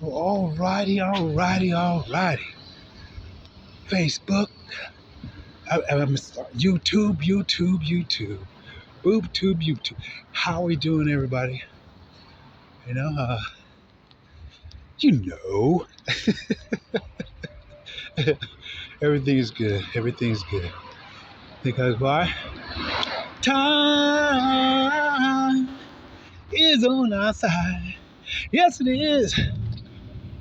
Alrighty. Facebook, YouTube. YouTube. How we doing, everybody? You know, uh, you know, everything is good. Everything's good. Because why? Time is on our side. Yes, it is.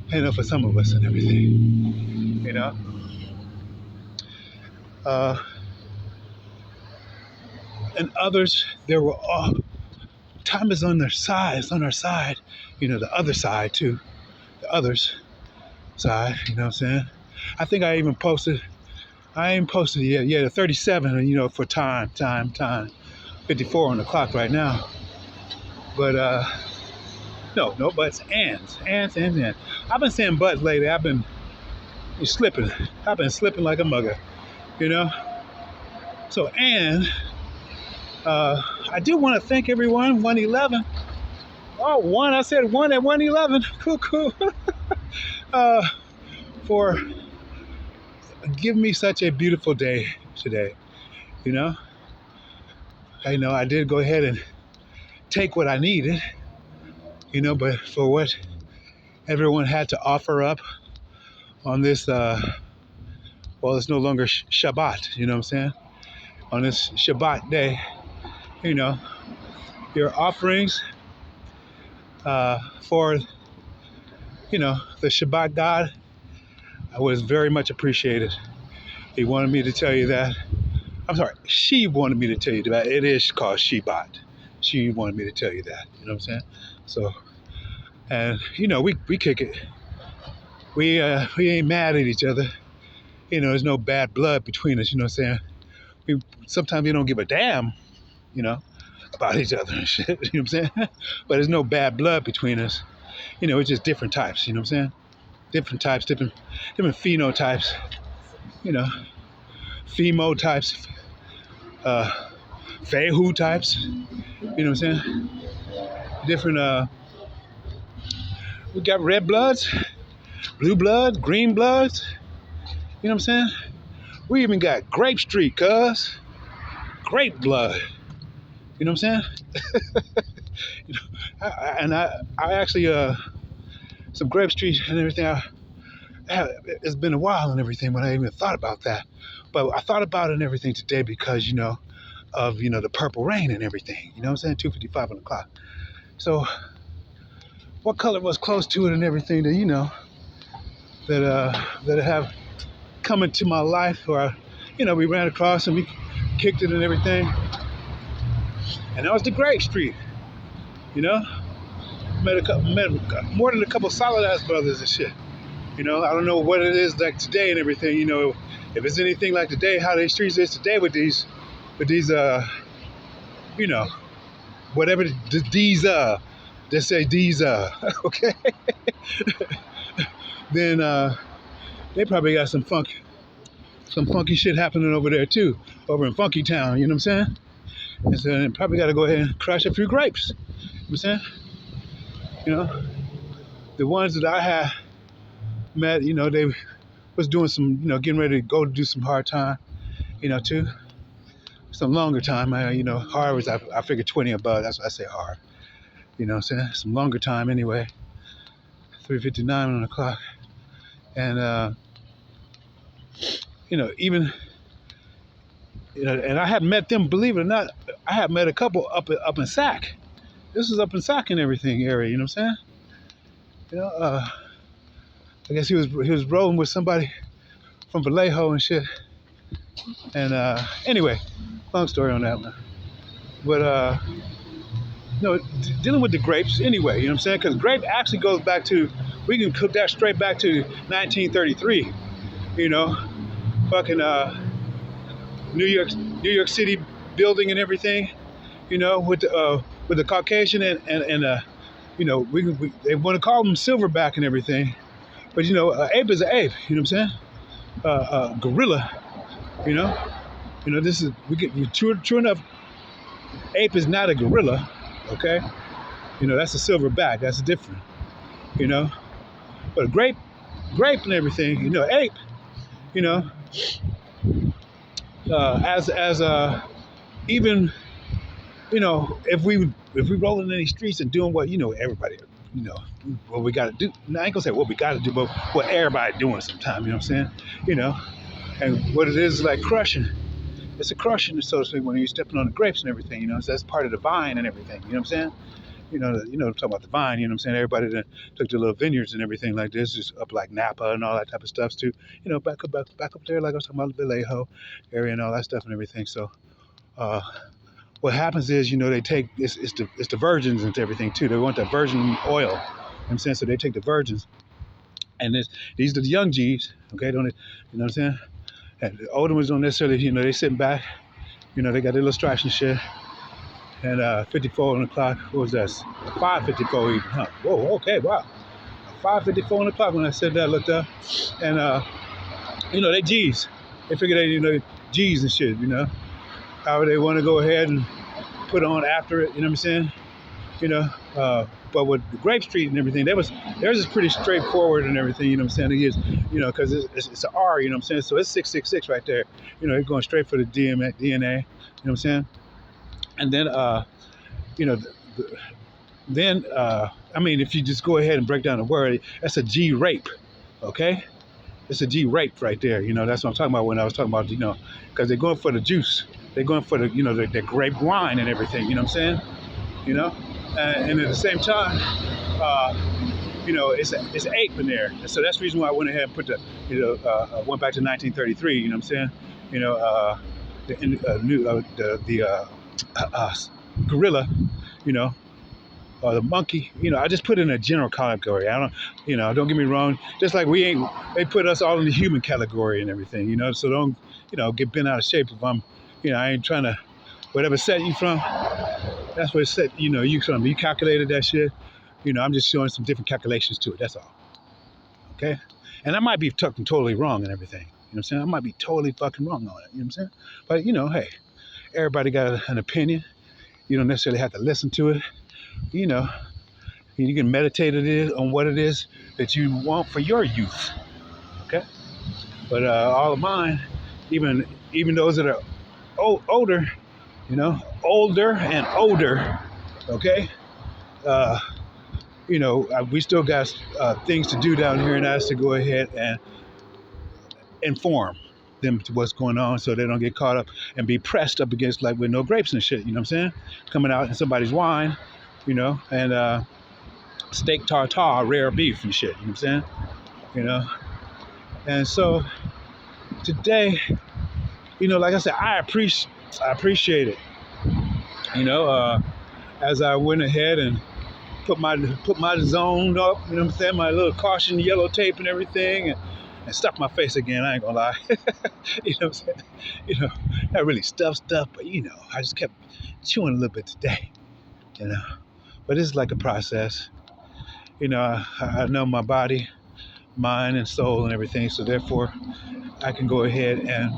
You know, for some of us and everything. You know, uh, and others, there were all. Time is on their side. It's on our side. You know, the other side too. The others side. You know what I'm saying? I think I even posted. I ain't posted it yet. Yeah, the 37. You know, for time. 54 on the clock right now. But no buts, ands. I've been saying buts lately. I've been slipping. I've been slipping like a mugger. You know. So I do want to thank everyone. 111. Oh, one. I said one at 111. Cool. For giving me such a beautiful day today. You know. I did go ahead and take what I needed. You know, but for what everyone had to offer up on this, it's no longer Shabbat, you know what I'm saying? On this Shabbat day, you know, your offerings for, you know, the Shabbat God was very much appreciated. He wanted me to tell you that. I'm sorry, she wanted me to tell you that. It is called Shabbat. She wanted me to tell you that, you know what I'm saying? So, and, you know, we kick it. We ain't mad at each other. You know, there's no bad blood between us, you know what I'm saying? Sometimes we don't give a damn, you know, about each other and shit, you know what I'm saying? But there's no bad blood between us. You know, it's just different types, you know what I'm saying? Different types, different phenotypes, you know, femo types, fehu types, you know what I'm saying? Different, we got red bloods, blue bloods, green bloods, you know what I'm saying? We even got grape street, cuz. Grape blood. You know what I'm saying? You know, I actually, some grape street and everything, it's been a while and everything when I even thought about that. But I thought about it and everything today because, you know, of, you know, the purple rain and everything. You know what I'm saying? 2:55 on the clock. So what color was close to it and everything that, you know, that have come into my life, or, you know, we ran across and we kicked it and everything. And that was the grape street. You know? Met more than a couple solid ass brothers and shit. You know, I don't know what it is like today and everything, you know, if it's anything like today, how the streets is today with these you know, whatever these just say these okay. Then they probably got some funky shit happening over there too, over in Funky Town, you know what I'm saying? And so they probably gotta go ahead and crush a few grapes. You know what I'm saying? You know, the ones that I had met, you know, they was doing some, you know, getting ready to go to do some hard time, you know, too. Some longer time, you know, hard was, I figured 20 above, that's what I say hard. You know what I'm saying? Some longer time anyway. 3:59 on the clock. And, you know, even, you know, and I had met them, believe it or not, I had met a couple up in Sac. This is up in Sac and everything area, you know what I'm saying? You know, I guess he was rolling with somebody from Vallejo and shit. And anyway, long story on that one. But you know, dealing with the grapes anyway, you know what I'm saying? Because grape actually goes back to, we can cook that straight back to 1933. You know, fucking New York City building and everything. You know, with the Caucasian and you know, they want to call them silverback and everything, but you know, ape is an ape. You know what I'm saying? Gorilla. You know, this is true enough. Ape is not a gorilla, okay? You know, that's a silverback. That's different. You know, But a grape and everything, ape, you know, as even, if we rolling in these streets and doing what everybody, you know what we got to do. Now, I ain't gonna say what we got to do, but what everybody doing sometimes. You know what I'm saying? You know, and what it is like crushing. It's a crushing, so to speak, when you're stepping on the grapes and everything. So that's part of the vine and everything. You know what I'm saying? I'm talking about the vine. You know what I'm saying? Everybody that took the little vineyards and everything like this, just up like Napa and all that type of stuff too. Back up there, like I was talking about the Vallejo area and all that stuff and everything. So, what happens is, they take it's the virgins and everything too. They want that virgin oil. You know what I'm saying? So they take the virgins, and these are the young G's. Okay, don't they? You know what I'm saying? And the older ones don't necessarily, they sitting back. They got their little stripes and shit. And 54 on the clock. What was that? 5:54 even, huh? Whoa, okay, wow. 5:54 on the clock when I said that, I looked up. And, they G's. They figure they, G's and shit, However they want to go ahead and put on after it, you know what I'm saying? But with the Grape Street and everything, theirs is pretty straightforward and everything, you know what I'm saying? It is, because it's an R, you know what I'm saying? So it's 666 right there. It's going straight for the DNA, you know what I'm saying? And then, if you just go ahead and break down the word, that's a G rape, okay? It's a G rape right there. That's what I'm talking about when I was talking about, because they're going for the juice. They're going for the, the grape wine and everything, you know what I'm saying? And at the same time, it's an ape in there. And so that's the reason why I went ahead and put went back to 1933, you know what I'm saying? The gorilla, or the monkey, I just put it in a general category. I don't, don't get me wrong. Just like they put us all in the human category and everything, so don't, get bent out of shape if I'm, I ain't trying to, whatever set you from, that's what it set, you calculated that shit, I'm just showing some different calculations to it, that's all, okay? And I might be fucking totally wrong and everything, you know what I'm saying? I might be totally fucking wrong on it, you know what I'm saying? But, hey, everybody got an opinion. You don't necessarily have to listen to it. You can meditate on what it is that you want for your youth. Okay? But all of mine, even those that are older, older and older, okay? We still got things to do down here, and that's to go ahead and inform them to what's going on so they don't get caught up and be pressed up against like with no grapes and shit, you know what I'm saying? Coming out in somebody's wine, and steak tartare, rare beef and shit, you know what I'm saying? And so today, like I said, I appreciate it. As I went ahead and put my zone up, you know what I'm saying? My little caution yellow tape and everything, and stuff my face again, I ain't gonna lie. You know what I'm saying? Not really stuff, but I just kept chewing a little bit today, But it's like a process. I know my body, mind, and soul and everything, so therefore I can go ahead and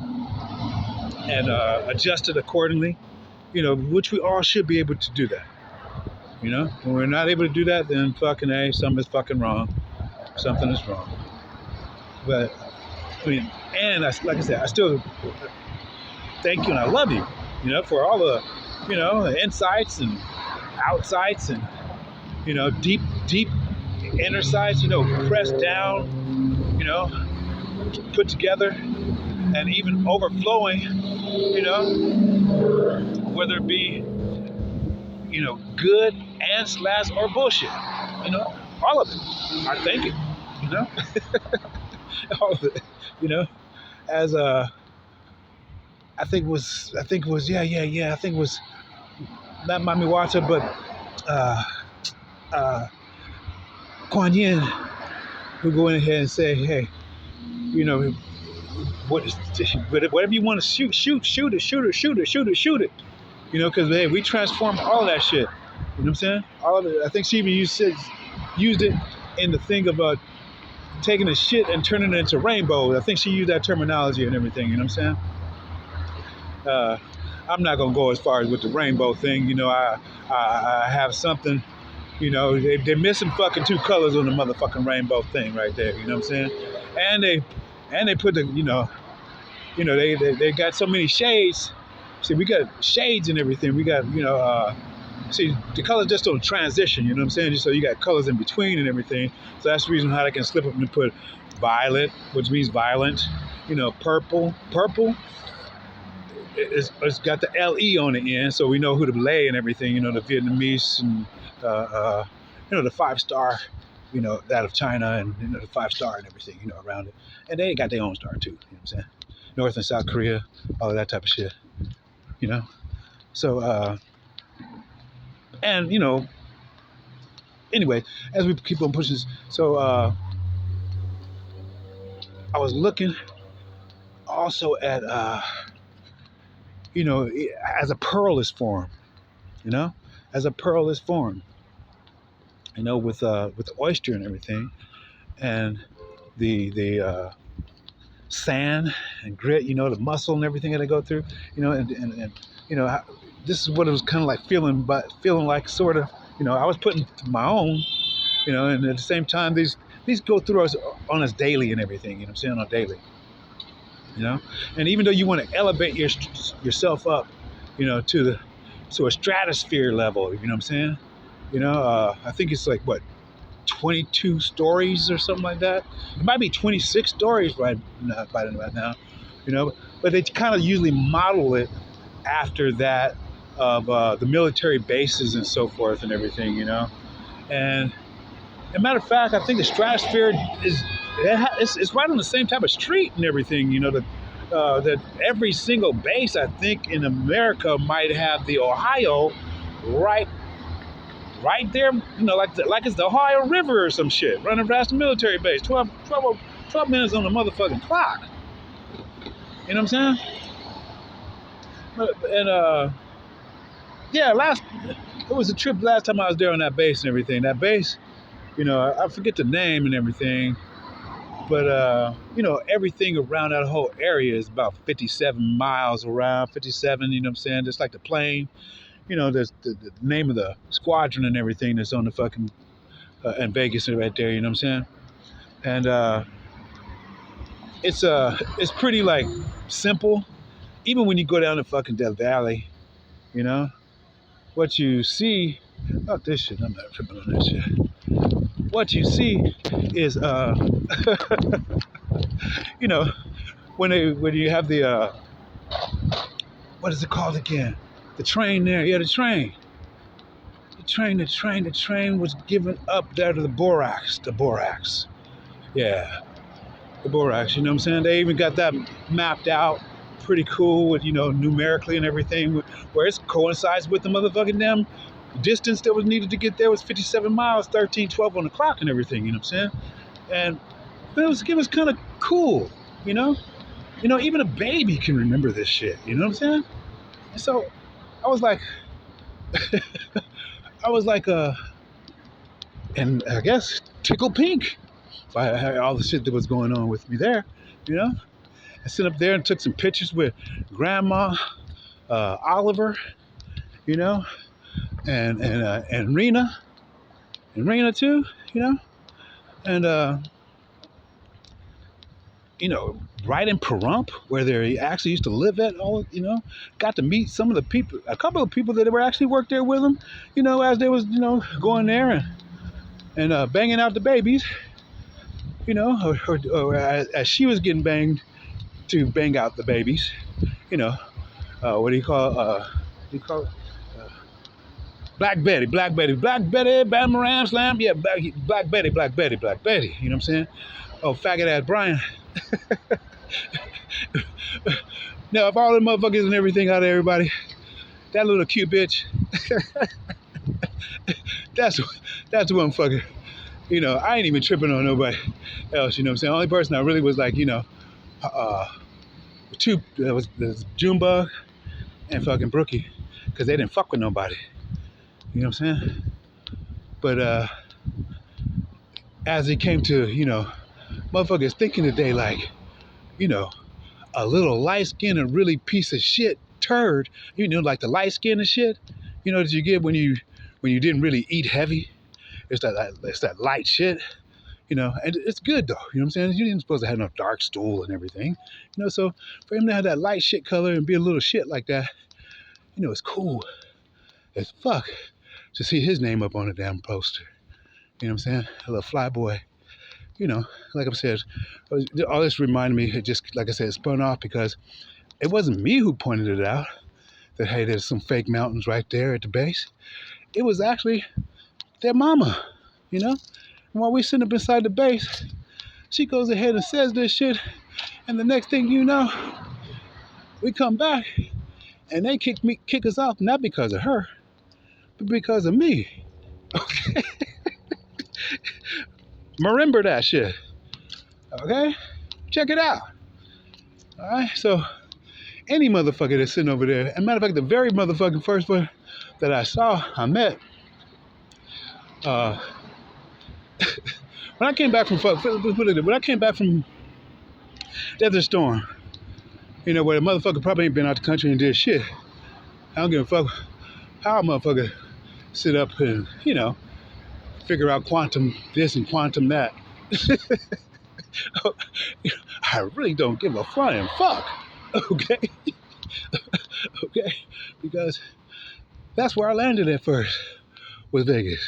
adjust it accordingly, which we all should be able to do that. When we're not able to do that, then fucking A, something is fucking wrong. Something is wrong. But, and like I said, I still thank you and I love you, for all the, the insights and outsights and, deep inner sights, pressed down, put together and even overflowing, whether it be, good and slash or bullshit, all of it. I thank it, all of it, as I think it was not MWarch, but Kuan Yin, who go in ahead and say, hey, whatever you want to shoot it. Because hey, we transformed all of that shit. You know what I'm saying? All of it. I think she even used it in the thing about taking a shit and turning it into rainbows. I think she used that terminology and everything. You know what I'm saying? I'm not gonna go as far as with the rainbow thing. I have something They're missing fucking two colors on the motherfucking rainbow thing right there. You know what I'm saying? And they put they got so many shades. See, we got shades and everything. We got see, the colors just don't transition. You know what I'm saying? So you got colors in between and everything. So that's the reason how they can slip up and put violet, which means violent. Purple. It's got the LE on the end, so we know who to lay and everything. The Vietnamese and the 5-star, that of China and the 5-star and everything, around it. And they got their own star too. You know what I'm saying? North and South Korea, all of that type of shit. So and anyway, as we keep on pushing this, so I was looking also at as a pearl is formed, as a pearl is formed, with the oyster and everything, and the sand and grit, the muscle and everything that I go through, and this is what it was kind of like feeling like sort of, I was putting my own, and at the same time these go through us on us daily and everything, I'm saying, on daily. And even though you want to elevate yourself up, to a stratosphere level, you know what I'm saying? I think it's like 22 stories or something like that. It might be 26 stories right now, but they kind of usually model it after that of the military bases and so forth and everything, And as a matter of fact, I think the stratosphere it's right on the same type of street and everything, that every single base, I think, in America might have the Ohio right there, like it's the Ohio River or some shit, running past the military base, 12 minutes on the motherfucking clock. You know what I'm saying? And it was a trip last time I was there on that base and everything. That base, I forget the name and everything, but everything around that whole area is about 57 miles around, 57. You know what I'm saying? Just like the plane. There's the name of the squadron and everything that's on the fucking in Vegas right there. You know what I'm saying? And it's pretty like simple. Even when you go down to fucking Death Valley, what you see. Oh, this shit! I'm not tripping on that shit. What you see is when you have the what is it called again? The train there, yeah, the train was given up there to the borax, yeah, the borax, you know what I'm saying? They even got that mapped out pretty cool with, numerically and everything, where it coincides with the motherfucking damn distance that was needed to get there was 57 miles, 13:12 on the clock and everything, you know what I'm saying? And it was kind of cool, even a baby can remember this shit, you know what I'm saying? And so I was like, and I guess tickled pink by all the shit that was going on with me there, I sat up there and took some pictures with Grandma, Oliver, and Rena too, and right in Pahrump, where they actually used to live at, got to meet some of the people, a couple of people that were actually worked there with them, as they was, going there and banging out the babies, or as she was getting banged to bang out the babies, what do you call it? Black Betty, Bam Ram Slam, yeah, Black Betty, you know what I'm saying? Oh, faggot ass Brian. Now, if all the motherfuckers and everything out of everybody, that little cute bitch, that's one fucker. I ain't even tripping on nobody else. You know what I'm saying? The only person I really was like, two was Junebug and fucking Brookie, because they didn't fuck with nobody. You know what I'm saying? But as it came to, motherfuckers thinking today, like, a little light skinned and really piece of shit turd, like the light skin and shit, that you get when you didn't really eat heavy, It's that light shit, and it's good though. You know what I'm saying? You ain't supposed to have no dark stool and everything, So for him to have that light shit color and be a little shit like that, it's cool as fuck to see his name up on the damn poster. You know what I'm saying? A little fly boy. Like I said, all this reminded me. It just, like I said, it spun off because it wasn't me who pointed it out. That hey, there's some fake mountains right there at the base. It was actually their mama. And while we sitting up inside the base, she goes ahead and says this shit, and the next thing you know, we come back and they kick us off, not because of her, but because of me. Okay? Remember that shit. Okay? Check it out. Alright? So, any motherfucker that's sitting over there, and matter of fact, the very motherfucking first one that I met, when I came back from Desert Storm, where the motherfucker probably ain't been out the country and did shit. I don't give a fuck how a motherfucker sit up and, figure out quantum this and quantum that. I really don't give a flying fuck. Okay? Okay? Because that's where I landed at first, was Vegas.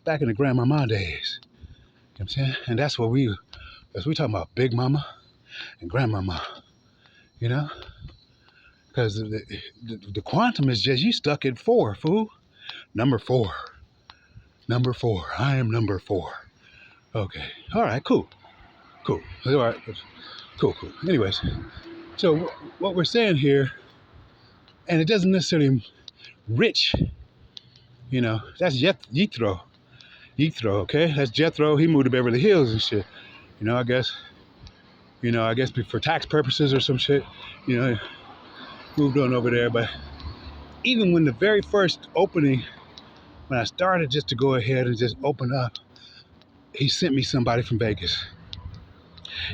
Back in the grandmama days. You know what I'm saying? And that's what we talking about Big Mama and Grandmama. Because the quantum is just, you stuck at 4, fool. Number 4. I am number 4. Okay. All right, cool. All right. Cool. Anyways, so what we're saying here, and it doesn't necessarily rich, that's Jethro. Okay? That's Jethro. He moved to Beverly Hills and shit. I guess for tax purposes or some shit, moved on over there. But even when the very first opening, when I started just to go ahead and just open up, he sent me somebody from Vegas.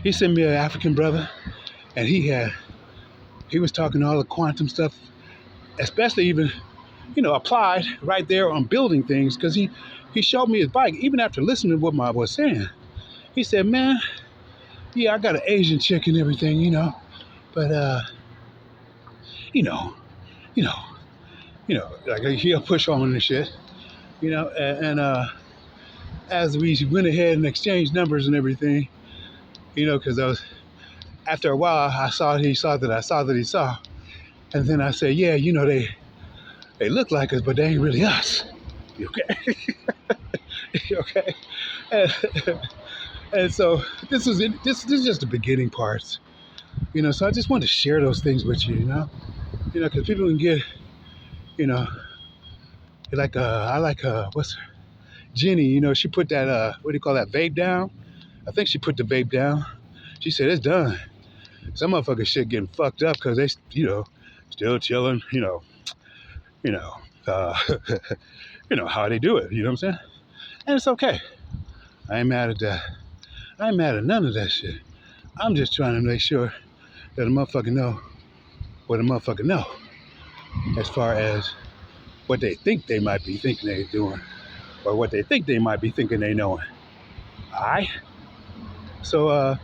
He sent me an African brother, and he was talking all the quantum stuff, especially even, applied right there on building things, because he showed me his bike, even after listening to what I was saying. He said, man, yeah, I got an Asian chick and everything, but, like he'll push on and shit, and as we went ahead and exchanged numbers and everything, because after a while, I saw that he saw that I saw that he saw, and then I said, yeah, they look like us, but they ain't really us. Okay? Okay? And so this is just the beginning parts, so I just wanted to share those things with you, because people can get, I like what's her, Jenny, she put that, what do you call that, vape down? I think she put the vape down. She said, it's done. Some motherfuckers shit getting fucked up because they, still chilling, how they do it, you know what I'm saying? And it's okay. I ain't mad at that. I ain't mad at none of that shit. I'm just trying to make sure that a motherfucker know what a motherfucker know, as far as what they think they might be thinking they're doing, or what they think they might be thinking they knowing. Alright? So,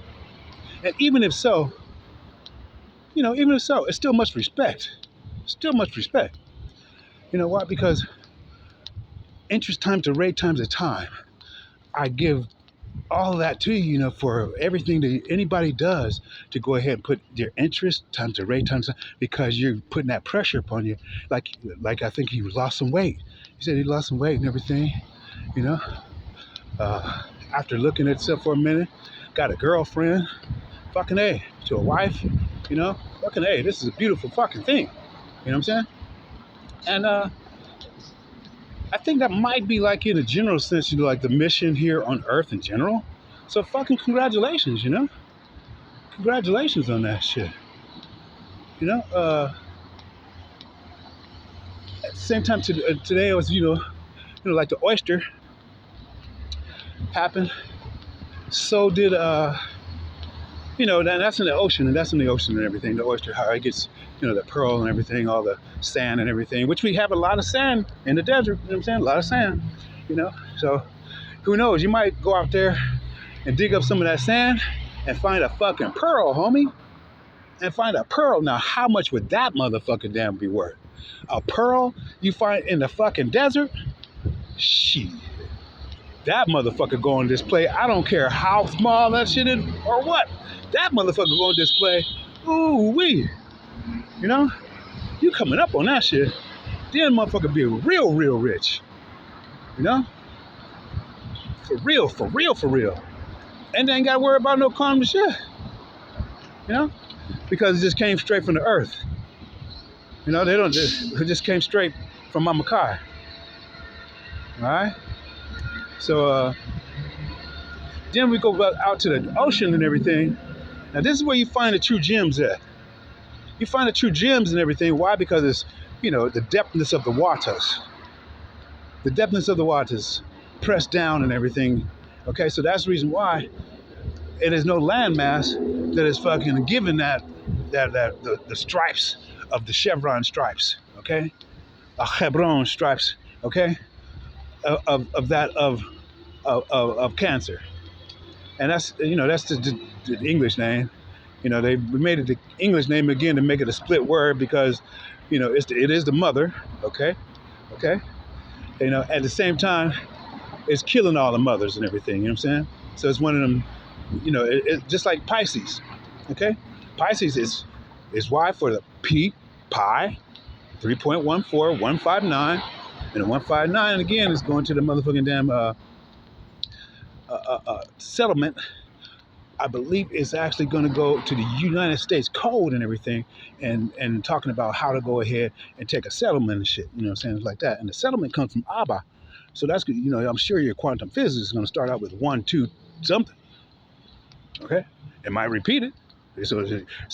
and even if so, it's still much respect. You know why? Because interest times the rate times the time. I give all of that to you, for everything that anybody does to go ahead and put their interest times the rate times, because you're putting that pressure upon you. Like I think he lost some weight. He said he lost some weight and everything, after looking at himself for a minute, got a girlfriend, fucking A, to a wife, fucking A, this is a beautiful fucking thing. You know what I'm saying? And I think that might be like, in a general sense, like the mission here on Earth in general. So fucking congratulations, Congratulations on that shit. At the same time, today was, like the oyster happened. So did, that's in the ocean, and everything. The oyster, how it gets, the pearl and everything, all the sand and everything, which we have a lot of sand in the desert, you know what I'm saying? A lot of sand, So Who knows? You might go out there and dig up some of that sand and find a fucking pearl, homie. And find a pearl. Now, how much would that motherfucking damn be worth? A pearl you find in the fucking desert? Shit. That motherfucker go on display. I don't care how small that shit is or what. That motherfucker go on display. Ooh wee. You know? You coming up on that shit. Then motherfucker be real, real rich. You know? For real, for real, for real. And they ain't got to worry about no quantum shit. You know? Because it just came straight from the earth. You know, it just came straight from Mama Kai. Alright? So, then we go out to the ocean and everything. Now, this is where you find the true gems at. You find the true gems and everything. Why? Because it's, you know, the depthness of the waters. The depthness of the waters pressed down and everything. Okay, so that's the reason why it is no landmass that is fucking given the stripes of the chevron stripes. Okay, a chevron stripes. Okay, of cancer, and that's, you know, that's the English name. You know, they made it the English name again to make it a split word because, you know, it is the mother. Okay. You know, at the same time, it's killing all the mothers and everything. You know what I'm saying? So it's one of them. You know, it just like Pisces. Okay, Pisces is Y for the pi, 3.14159, and the 159 again is going to the motherfucking damn settlement. I believe it's actually going to go to the United States Code and everything, and talking about how to go ahead and take a settlement and shit. You know what I'm saying? Like that. And the settlement comes from Abba. So that's good. You know, I'm sure your quantum physics is going to start out with 1, 2, something. Okay? It might repeat it. So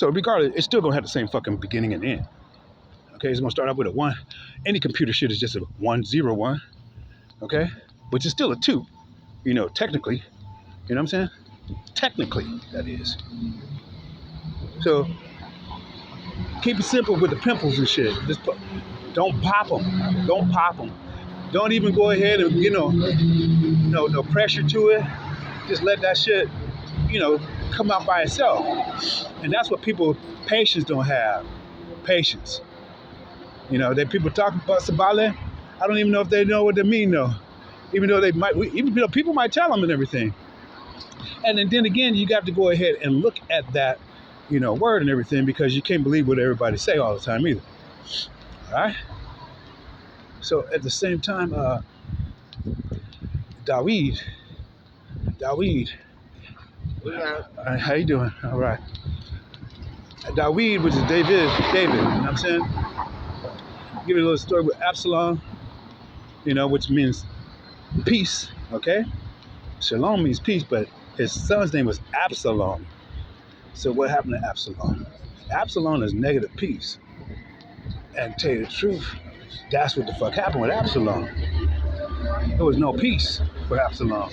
regardless, it's still going to have the same fucking beginning and end. Okay? It's going to start out with a 1. Any computer shit is just a 1, 0, 1. Okay? Which is still a 2. You know, technically. You know what I'm saying? Technically, that is. So, keep it simple with the pimples and shit. Just don't pop them. Don't pop them. Don't even go ahead and, no pressure to it. Just let that shit, come out by itself. And that's what patience don't have. Patience. That people talk about Sabale. I don't even know if they know what they mean, though. Even though people might tell them and everything. And then again, you got to go ahead and look at that, word and everything, because you can't believe what everybody say all the time either. All right? So at the same time, Daweed. How you doing? All right. Daweed, which is David, you know what I'm saying? Give you a little story with Absalom, which means peace, okay? Shalom means peace, but his son's name was Absalom. So what happened to Absalom? Absalom is negative peace. And to tell you the truth, that's what the fuck happened with Absalom. There was no peace for Absalom.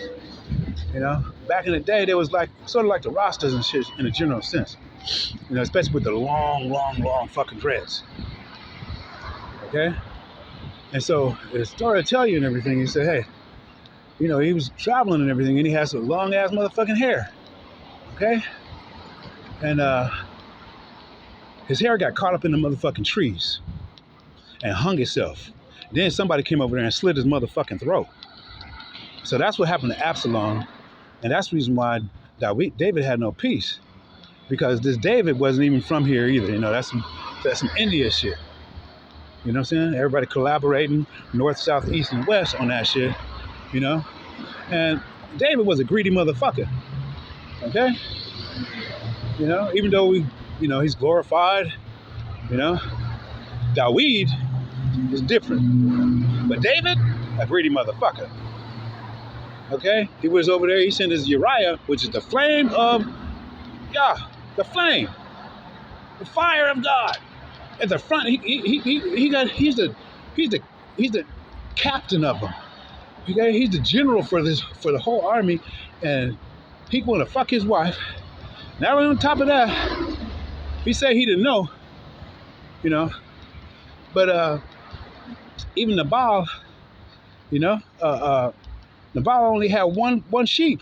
Back in the day, there was sort of like the Rastas and shit in a general sense. Especially with the long fucking dreads. Okay? And so it started to tell you and everything. He said, hey, he was traveling and everything, and he has some long ass motherfucking hair. Okay? And his hair got caught up in the motherfucking trees and hung itself. Then somebody came over there and slit his motherfucking throat. So that's what happened to Absalom. And that's the reason why David had no peace. Because this David wasn't even from here either. That's some India shit. You know what I'm saying? Everybody collaborating, north, south, east, and west on that shit. And David was a greedy motherfucker. Okay? Even though he's glorified, Daweed is different. But David, a greedy motherfucker. Okay? He was over there, he sent his Uriah, which is the flame of Yah, the flame. The fire of God. At the front, he's the captain of them. Okay? He's the general for the whole army, and he gonna fuck his wife. Now on top of that, he said he didn't know, but even Nabal, Nabal only had one sheep.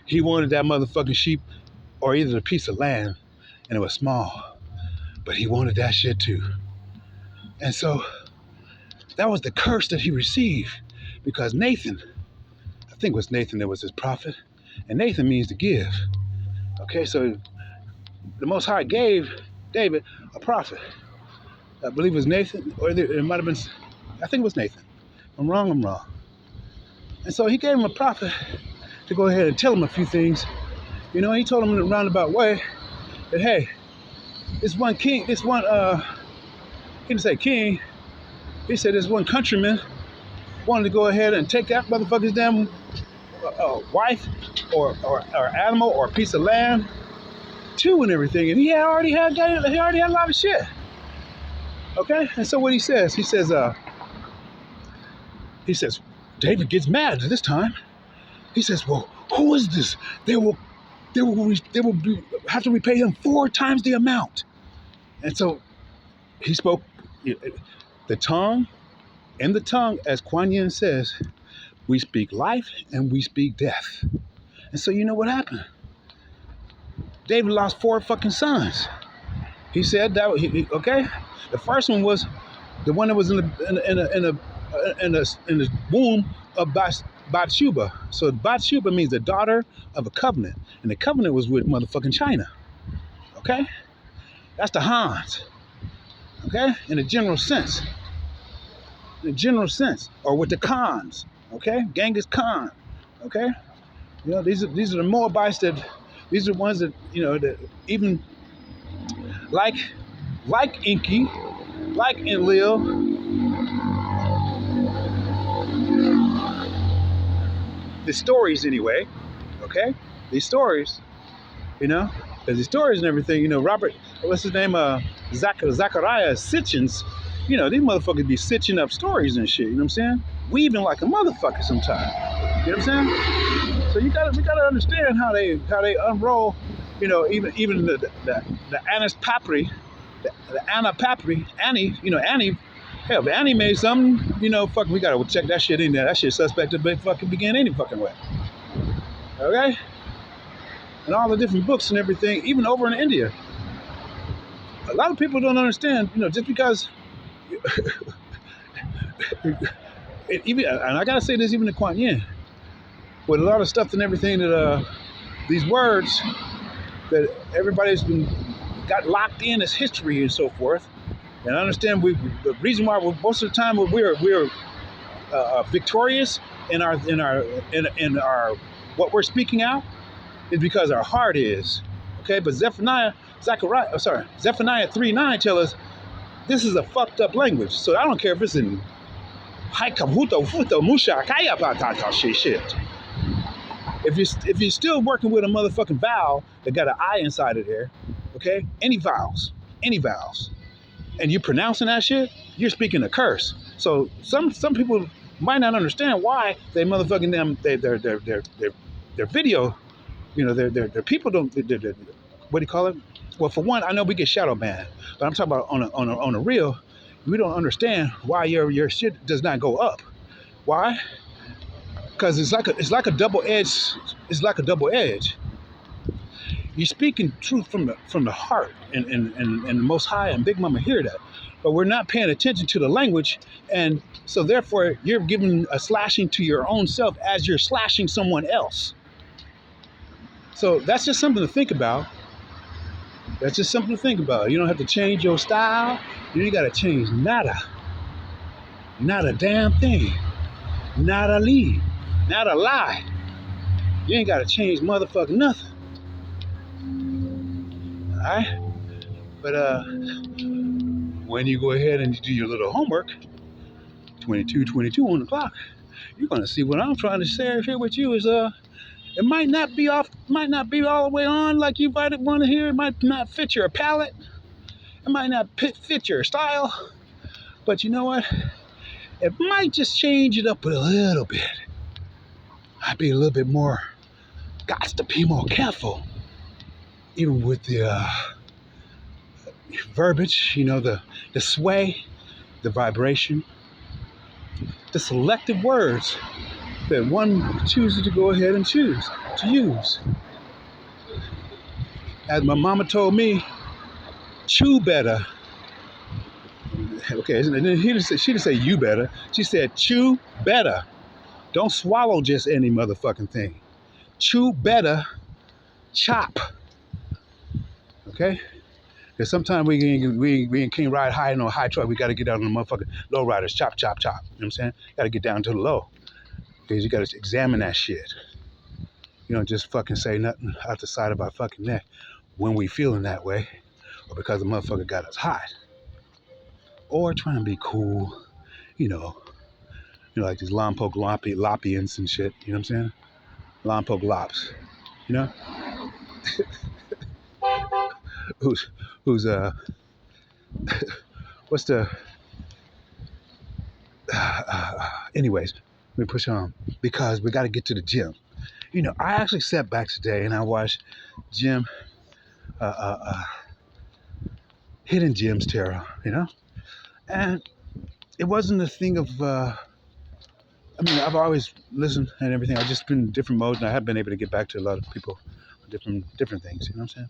He wanted that motherfucking sheep or either a piece of land, and it was small. But he wanted that shit too. And so that was the curse that he received because Nathan, I think it was Nathan that was his prophet, and Nathan means to give. Okay, so the Most High gave David a prophet. I believe it was Nathan, or it might have been, I think it was Nathan. If I'm wrong, I'm wrong. And so he gave him a prophet to go ahead and tell him a few things. You know, he told him in a roundabout way that, hey, this one king, he didn't say king, he said this one countryman wanted to go ahead and take that motherfucker's damn wife or animal or a piece of land too and everything. And he already had a lot of shit. Okay? And so what he says, David gets mad this time. He says, well, who is this? They will have to repay him 4 times the amount. And so he spoke the tongue, as Kuan Yin says, we speak life and we speak death. And so you know what happened? David lost 4 fucking sons. He said that okay. The first one was the one that was in the womb of Bathsheba. So Bathsheba means the daughter of a covenant, and the covenant was with motherfucking China. Okay, that's the Hans. Okay, in a general sense. Or with the Khans. Okay, Genghis Khan. Okay, you know these are the Moabites these are the ones that that even like Enki, like Enlil, the stories anyway, okay? These stories, there's the stories and everything, Robert, what's his name, Zachariah Sitchins, these motherfuckers be sitching up stories and shit, you know what I'm saying? Weaving like a motherfucker sometimes, you know what I'm saying? So we gotta understand how they unroll, even the Annis Papri, the Anna Papri, Annie, Annie. Hell, if Annie made something, fuck, we gotta check that shit in there. That shit suspect to fucking begin any fucking way. Okay? And all the different books and everything, even over in India. A lot of people don't understand, just because even, and I gotta say this even to Kuan Yin, with a lot of stuff and everything that these words that everybody's got locked in as history and so forth. And I understand the reason why most of the time we're victorious in our what we're speaking out is because our heart is. Okay, but Zephaniah 3:9 tell us this is a fucked up language. So I don't care if it's in shit. If you're still working with a motherfucking vowel that got an I inside of there, okay, any vowels, and you're pronouncing that shit, you're speaking a curse. So some people might not understand why they motherfucking them their video, their people don't. What do you call it? Well, for one, I know we get shadow banned, but I'm talking about on a real. We don't understand why your shit does not go up. Why? Because it's like a double edge. It's like a double edge. You're speaking truth from the heart, and the Most High and Big Mama hear that, but we're not paying attention to the language, and so therefore you're giving a slashing to your own self as you're slashing someone else. So that's just something to think about. You don't have to change your style. You got to change nada. Not a damn thing. Not a lead. Not a lie. You ain't got to change motherfucking nothing. Alright? But when you go ahead and do your little homework, 22 on the clock, you're gonna see what I'm trying to share here with you is it might not be all the way on like you might want to hear. It might not fit your palate. It might not fit your style. But you know what? It might just change it up a little bit. I'd be a little bit more, got to be more careful. Even with the verbiage, the sway, the vibration, the selective words that one chooses to go ahead and choose to use. As my mama told me, chew better. Okay, and then she didn't say you better. She said chew better. Don't swallow just any motherfucking thing. Chew better, chop. Okay? Because sometimes we can't ride high in a high truck. We got to get down on the motherfucking low riders. Chop, chop, chop. You know what I'm saying? Got to get down to the low. Because you got to examine that shit. You don't just fucking say nothing out the side of our fucking neck when we feeling that way. Or because the motherfucker got us hot. Or trying to be cool. Like these Lompoc Lopians and shit. You know what I'm saying? Lompoc Lops. You know? Who's what's the anyways, let me push on because we got to get to the gym. I actually sat back today and I watched Jim Hidden Gems Tarot, and it wasn't a thing of I've always listened and everything. I've just been in different modes and I have been able to get back to a lot of people, different things, you know what I'm saying?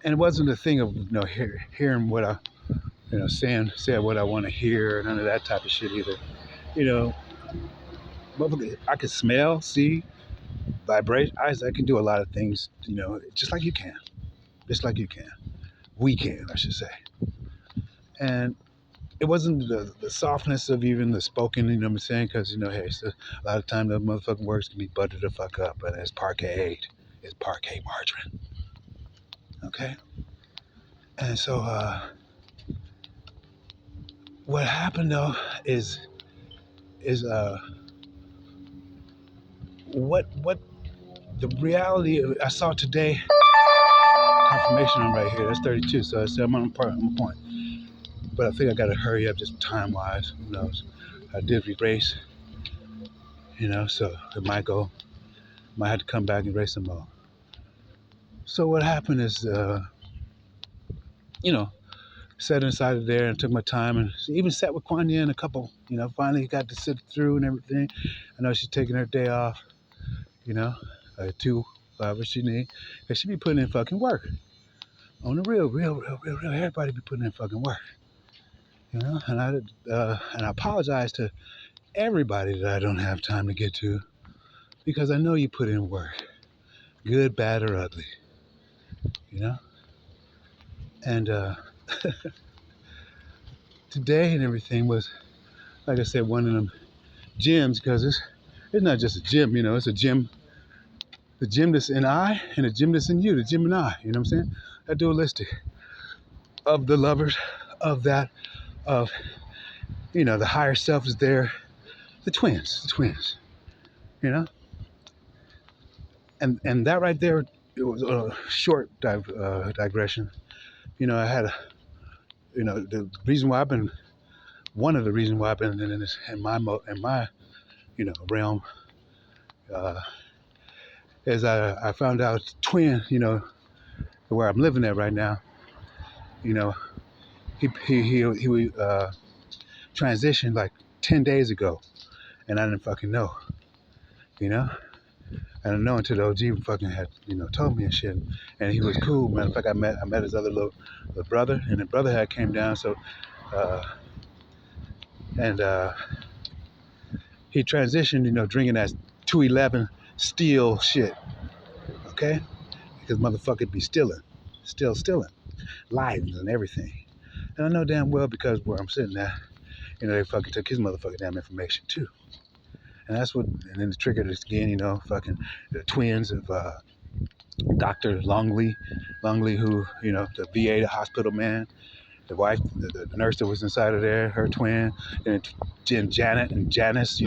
And it wasn't a thing of hearing what I saying what I want to hear, none of that type of shit either. I can smell, see, vibrate. I can do a lot of things, just like you can. Just like you can. We can, I should say. And it wasn't the softness of even the spoken, you know what I'm saying? Because, hey, a lot of time the motherfucking words can be buttered the fuck up, but it's parquet. It's parquet margarine. Okay? And so, what happened though is what the reality I saw today, confirmation on right here, that's 32, so I said I'm on point. But I think I gotta hurry up just time wise, who knows. I did erase, so it might have to come back and erase some more. So what happened is, sat inside of there and took my time and even sat with Kwanya and a couple, finally got to sit through and everything. I know she's taking her day off, 2, whatever she need. Cause she be putting in fucking work. On the real, everybody be putting in fucking work. And I apologize to everybody that I don't have time to get to because I know you put in work, good, bad, or ugly, and today and everything was, like I said, one of them gyms because it's not just a gym, it's a gym, the gym that's in I and the gym that's in you, the gym and I, you know what I'm saying? That dualistic of the lovers, of that, of, the higher self is there, the twins, and that right there, it was a short digression. I had the reason why one of the reasons why I've been in my realm, is I found out twin, where I'm living at right now, he transitioned like 10 days ago, and I didn't fucking know, I didn't know until the OG fucking had, told me and shit. And he was cool, man. In fact, I met his other little brother, and the brother had came down, so, he transitioned, drinking that 211 steel shit, okay? Because motherfucker be stealing, lives and everything. And I know damn well because where I'm sitting at, they fucking took his motherfucking damn information too. And that's what, and then the trigger this again, fucking the twins of Dr. Longley, who, the VA, the hospital man, the wife, the nurse that was inside of there, her twin, and Janet and Janice,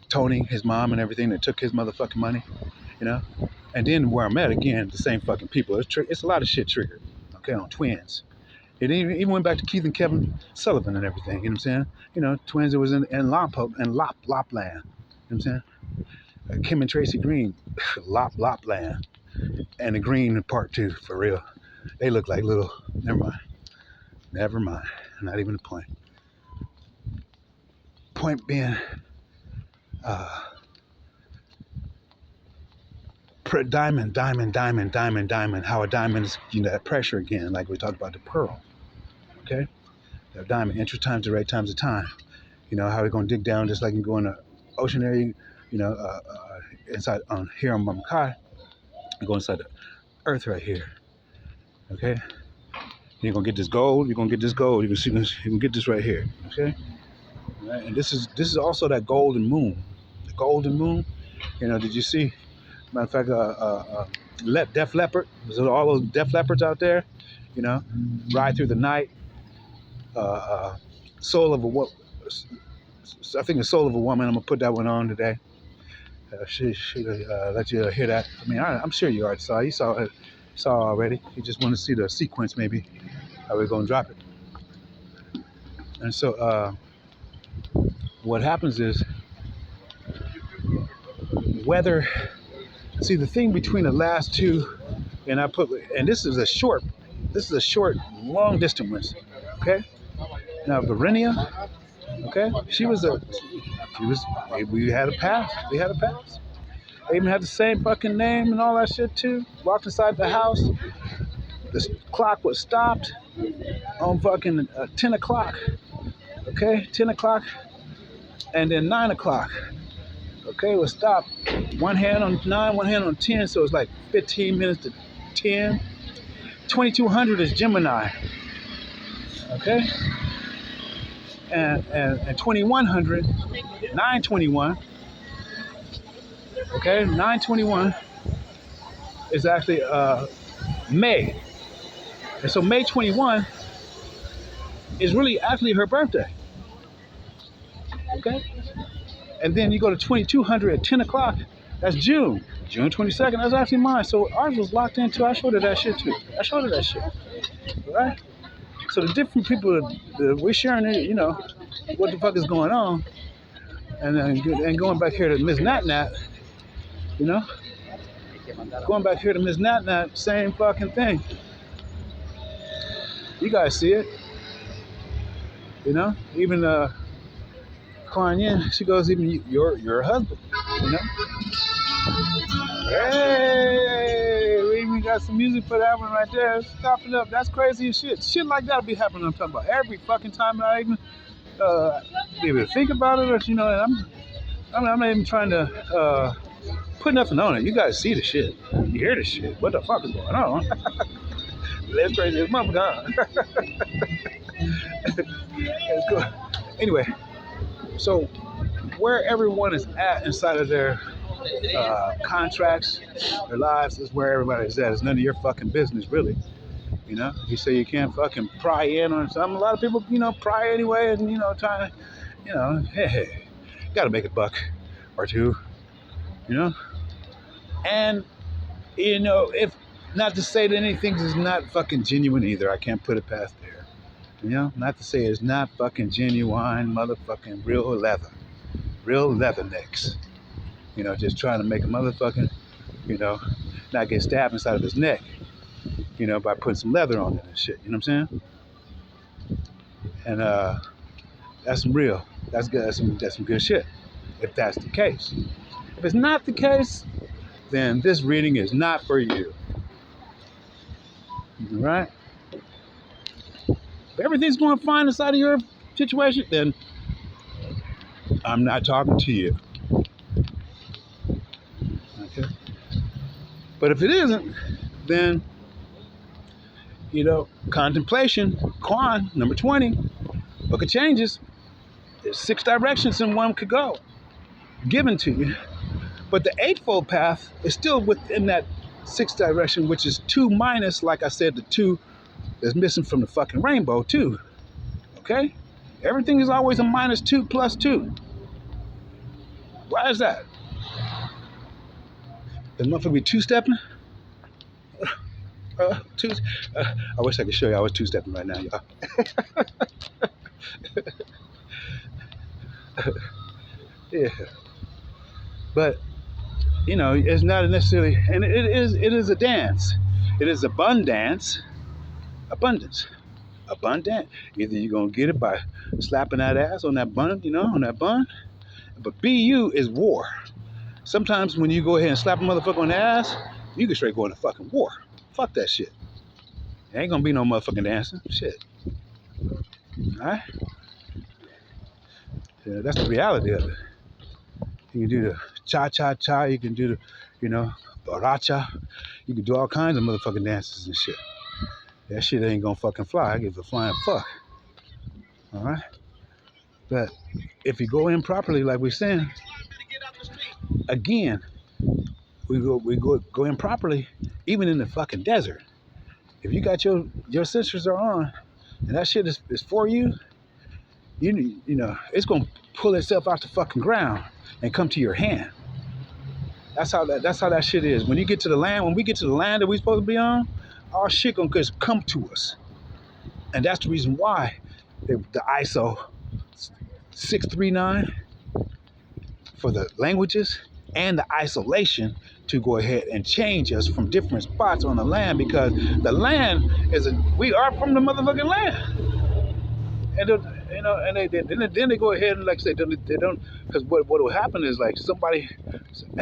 Tony, his mom and everything that took his motherfucking money, And then where I'm at again, the same fucking people. It's a lot of shit triggered, okay, on twins. It even went back to Keith and Kevin Sullivan and everything, you know what I'm saying? Twins that was in Lompoc and Lopland, you know what I'm saying? Kim and Tracy Green, Lopland, and the Green part 2, for real. They look like little, never mind, not even a point. point being, diamond, how a diamond is, that pressure again, like we talked about the pearl, okay? The diamond, interest times the rate times the time. How we're going to dig down just like you go in the ocean area, inside on here on Mamakai, you go inside the earth right here, okay? You're going to get this gold, you can get this right here, okay? Right? And this is also that golden moon. The golden moon, did you see? Matter of fact, Def Leppard, there's all those Def Leppards out there, Ride Through the Night, Soul of a Woman, I think the Soul of a Woman, I'm going to put that one on today. She let you hear that. I mean, I'm sure you already saw it. You saw already. You just want to see the sequence maybe, how we're going to drop it. And so what happens is, whether, see the thing between the last two, and this is a short, long distance, okay? Now Verenia, okay, we had a pass. They even had the same fucking name and all that shit too. Walked inside the house. The clock was stopped on fucking 10 o'clock. Okay, 10 o'clock. And then 9 o'clock. Okay, was stopped. One hand on 9, one hand on 10, so it's like 15 minutes to 10. 2200 is Gemini. Okay? And 2100, 921. Okay, 921 is actually May. And so May 21 is really actually her birthday. Okay? And then you go to 2200 at 10 o'clock, that's June 22nd, that's actually mine. So ours was locked in too. I showed her that shit too. Right? So the different people that we're sharing, what the fuck is going on. And going back here to Miss Nat Nat, going back here to Miss Nat Nat, same fucking thing. You guys see it, even Kuan Yin, she goes, even your husband, Hey, we even got some music for that one right there. Stop it up. That's crazy as shit. Shit like that be happening. I'm talking about every fucking time I even be able to think about it, or and I'm not even trying to put nothing on it. You guys see the shit. You hear the shit. What the fuck is going on? That's crazy as motherfucker. It's cool. Anyway, so where everyone is at inside of their contracts, their lives, is where everybody's at. It's none of your fucking business, really. You say you can't fucking pry in on something. A lot of people, pry anyway, and trying to, hey, gotta make a buck or two, and if not to say that anything is not fucking genuine either. I can't put it past there. Not to say it's not fucking genuine, motherfucking real leathernecks. Just trying to make a motherfucking, not get stabbed inside of his neck, by putting some leather on it and shit. You know what I'm saying? And that's some real. That's good. That's some good shit. If that's the case. If it's not the case, then this reading is not for you. All right? If everything's going fine inside of your situation, then I'm not talking to you. Okay? But if it isn't, then, contemplation, Quan, number 20, Book of Changes, there's 6 directions in one could go, given to you. But the Eightfold Path is still within that 6th direction, which is 2 minus, like I said, the 2 that's missing from the fucking rainbow, too. Okay? Everything is always a minus 2 plus 2. Why is that? The motherfucker be 2-stepping? I wish I could show you I was 2-stepping right now, y'all. Yeah. But, it's not necessarily, and it is a dance. It is abundance. a bun dance. Either you're gonna get it by slapping that ass on that bun, on that bun. But BU is war. Sometimes when you go ahead and slap a motherfucker on the ass, you can straight go into fucking war. Fuck that shit. There ain't gonna be no motherfucking dancing. Shit. Alright? Yeah, that's the reality of it. You can do the cha-cha-cha, you can do the, baracha. You can do all kinds of motherfucking dances and shit. That shit ain't gonna fucking fly. I give a flying fuck. Alright? But if you go in properly, like we're saying, again, we go in properly, even in the fucking desert. If you got your sensors are on, and that shit is for you, it's gonna pull itself out the fucking ground and come to your hand. That's how that shit is. When we get to the land that we supposed to be on, our shit gonna just come to us. And that's the reason why the ISO 639 for the languages and the isolation to go ahead and change us from different spots on the land, because the land we are from the motherfucking land. And then they go ahead and, like I said, they don't, because what will happen is, like, somebody,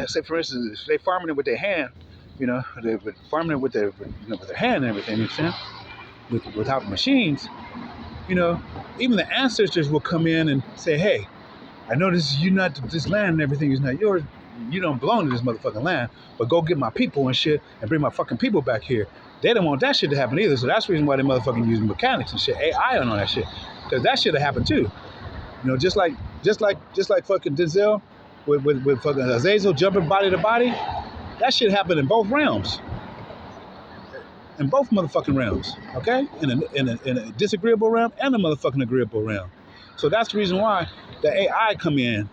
say for instance, if they farming it with their hand, they're farming it with their hand and everything, you understand? Without machines, even the ancestors will come in and say, hey, I know this land and everything is not yours. You don't belong to this motherfucking land, but go get my people and shit and bring my fucking people back here. They don't want that shit to happen either, so that's the reason why they motherfucking use mechanics and shit, AI and all that shit, because that shit have happened too. Just like fucking Denzel with fucking Azazel jumping body to body. That shit happened in both realms. In both motherfucking realms, okay? In a disagreeable realm and a motherfucking agreeable realm. So that's the reason why the AI come in,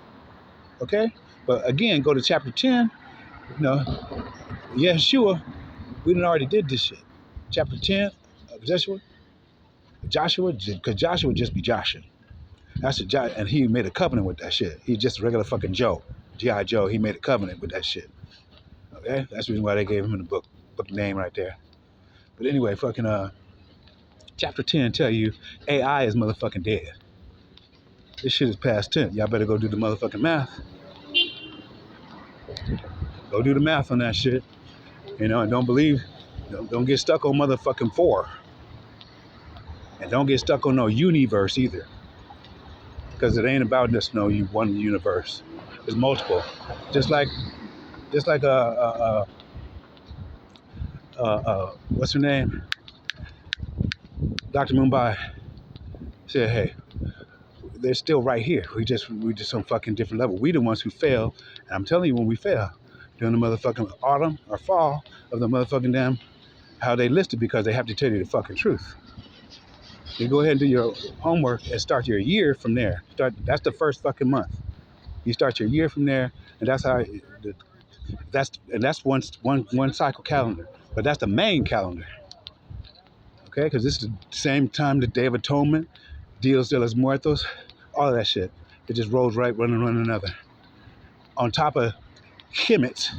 okay? But again, go to chapter 10, Yeshua, we done already did this shit. Chapter 10 of Joshua, because Joshua would just be Joshua. And he made a covenant with that shit. He's just a regular fucking Joe, G.I. Joe. He made a covenant with that shit, okay? That's the reason why they gave him the book name right there. But anyway, fucking chapter 10 tell you AI is motherfucking dead. This shit is past tense. Y'all better go do the motherfucking math. Go do the math on that shit. And don't get stuck on motherfucking 4. And don't get stuck on no universe either. Because it ain't about just one universe. There's multiple. Just like what's her name? Dr. Mumbai said, hey, they're still right here. We just on fucking different level. We the ones who fail. And I'm telling you, when we fail, during the motherfucking autumn or fall of the motherfucking damn, how they listed, because they have to tell you the fucking truth. You go ahead and do your homework and start your year from there. That's the first fucking month. You start your year from there, and that's how. That's one cycle calendar, but that's the main calendar. Okay, because this is the same time the Day of Atonement, Dios de los Muertos, all of that shit. It just rolls right one another. On top of Kemet's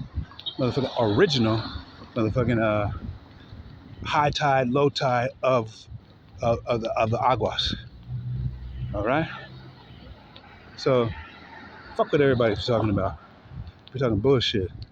motherfucking original motherfucking high tide, low tide of the aguas. All right. So, fuck what everybody's talking about. We're talking bullshit.